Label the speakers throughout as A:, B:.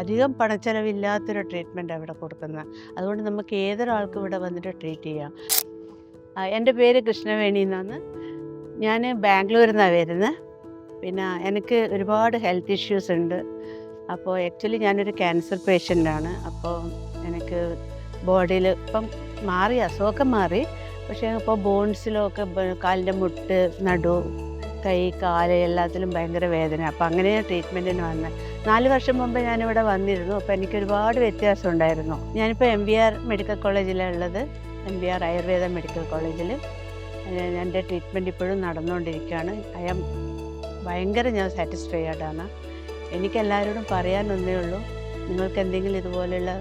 A: അധികം പണച്ചെലവില്ലാത്തൊരു ട്രീറ്റ്മെൻറ്റാണ് ഇവിടെ കൊടുക്കുന്നത്. അതുകൊണ്ട് നമുക്ക് ഏതൊരാൾക്കും ഇവിടെ വന്നിട്ട് ട്രീറ്റ് ചെയ്യാം. എൻ്റെ പേര് കൃഷ്ണവേണി എന്നാണ്. ഞാൻ ബാംഗ്ലൂരിൽ നിന്നാണ് വരുന്നത്. പിന്നെ എനിക്ക് ഒരുപാട് ഹെൽത്ത് ഇഷ്യൂസ് ഉണ്ട്. അപ്പോൾ ആക്ച്വലി ഞാനൊരു ക്യാൻസർ പേഷ്യൻ്റാണ്. അപ്പോൾ എനിക്ക് ബോഡിയിൽ ഇപ്പം മാറി, അസുഖമൊക്കെ മാറി. പക്ഷേ ഇപ്പോൾ ബോൺസിലൊക്കെ കാലിൻ്റെ മുട്ട്, നടു, കൈ, കാല് എല്ലാത്തിലും ഭയങ്കര വേദന. അപ്പോൾ അങ്ങനെയാണ് ട്രീറ്റ്മെൻറ്റിന് വന്നത്. 4 വർഷം മുമ്പ് ഞാനിവിടെ വന്നിരുന്നു. അപ്പോൾ എനിക്ക് ഒരുപാട് വ്യത്യാസം ഉണ്ടായിരുന്നു. ഞാനിപ്പോൾ MBR മെഡിക്കൽ കോളേജിലാണ് ഉള്ളത്. MBR ആയുർവേദ മെഡിക്കൽ കോളേജിൽ എൻ്റെ ട്രീറ്റ്മെൻറ്റ് ഇപ്പോഴും നടന്നുകൊണ്ടിരിക്കുകയാണ്. ഞാൻ സാറ്റിസ്ഫൈഡ് ആണ്. എനിക്ക് എല്ലാവരോടും പറയാനൊന്നേ ഉള്ളൂ, നിങ്ങൾക്ക് എന്തെങ്കിലും ഇതുപോലെയുള്ള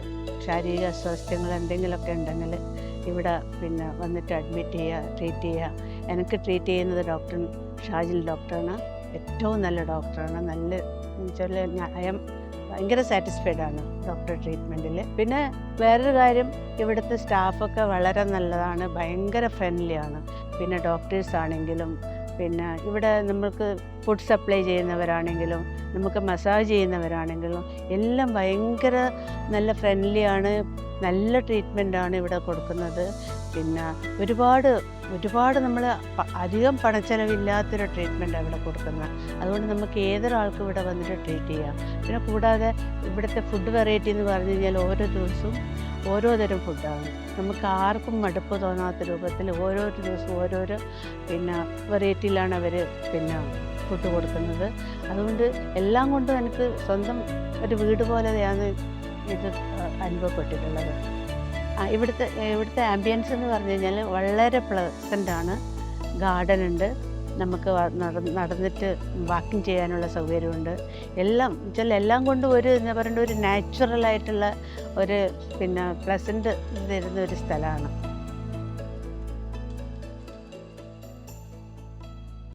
A: ശാരീരിക അസ്വാസ്ഥ്യങ്ങൾ എന്തെങ്കിലുമൊക്കെ ഉണ്ടെങ്കിൽ ഇവിടെ വന്നിട്ട് അഡ്മിറ്റ് ചെയ്യുക, ട്രീറ്റ് ചെയ്യുക. എനിക്ക് ട്രീറ്റ് ചെയ്യുന്നത് ഡോക്ടർ ഷാജിൽ ഡോക്ടറാണ്. ഏറ്റവും നല്ല ഡോക്ടറാണ്. ഭയങ്കര സാറ്റിസ്ഫൈഡ് ആണ് ഡോക്ടർ ട്രീറ്റ്മെൻറ്റിൽ. പിന്നെ വേറൊരു കാര്യം, ഇവിടുത്തെ സ്റ്റാഫൊക്കെ വളരെ നല്ലതാണ്, ഭയങ്കര ഫ്രണ്ട്ലിയാണ്. പിന്നെ ഡോക്ടേഴ്സ് ആണെങ്കിലും, പിന്നെ ഇവിടെ നമുക്ക് ഫുഡ് സപ്ലൈ ചെയ്യുന്നവരാണെങ്കിലും, നമുക്ക് മസാജ് ചെയ്യുന്നവരാണെങ്കിലും എല്ലാം ഭയങ്കര നല്ല ഫ്രണ്ട്ലിയാണ്. നല്ല ട്രീറ്റ്മെൻറ്റാണ് ഇവിടെ കൊടുക്കുന്നത്. പിന്നെ ഒരുപാട് നമ്മൾ അധികം പണച്ചെലവില്ലാത്തൊരു ട്രീറ്റ്മെൻറ്റാണ് ഇവിടെ കൊടുക്കുന്നത്. അതുകൊണ്ട് നമുക്ക് ഏതൊരാൾക്കും ഇവിടെ വന്നിട്ട് ട്രീറ്റ് ചെയ്യാം. പിന്നെ കൂടാതെ ഇവിടുത്തെ ഫുഡ് വെറൈറ്റി എന്ന് പറഞ്ഞു കഴിഞ്ഞാൽ ഓരോ ദിവസവും ഓരോ തരം ഫുഡാണ്. നമുക്ക് ആർക്കും മടുപ്പ് തോന്നാത്ത രൂപത്തിൽ ഓരോ ദിവസവും ഓരോരോ വെറൈറ്റിയിലാണ് അവർ ഫുഡ് കൊടുക്കുന്നത്. അതുകൊണ്ട് എല്ലാം കൊണ്ടും എനിക്ക് സ്വന്തം ഒരു വീട് പോലെയാണ് ഇത് അനുഭവപ്പെട്ടിട്ടുള്ളത്. ഇവിടുത്തെ ആംബിയൻസ് എന്ന് പറഞ്ഞു കഴിഞ്ഞാൽ വളരെ പ്ലസൻ്റാണ്. ഗാർഡൻ ഉണ്ട്, നമുക്ക് നടന്നിട്ട് വാക്കിംഗ് ചെയ്യാനുള്ള സൗകര്യമുണ്ട്. എല്ലാം കൊണ്ടും എന്താ പറയേണ്ട, ഒരു നാച്ചുറലായിട്ടുള്ള ഒരു പ്ലസൻറ്റ് തരുന്ന ഒരു സ്ഥലമാണ്.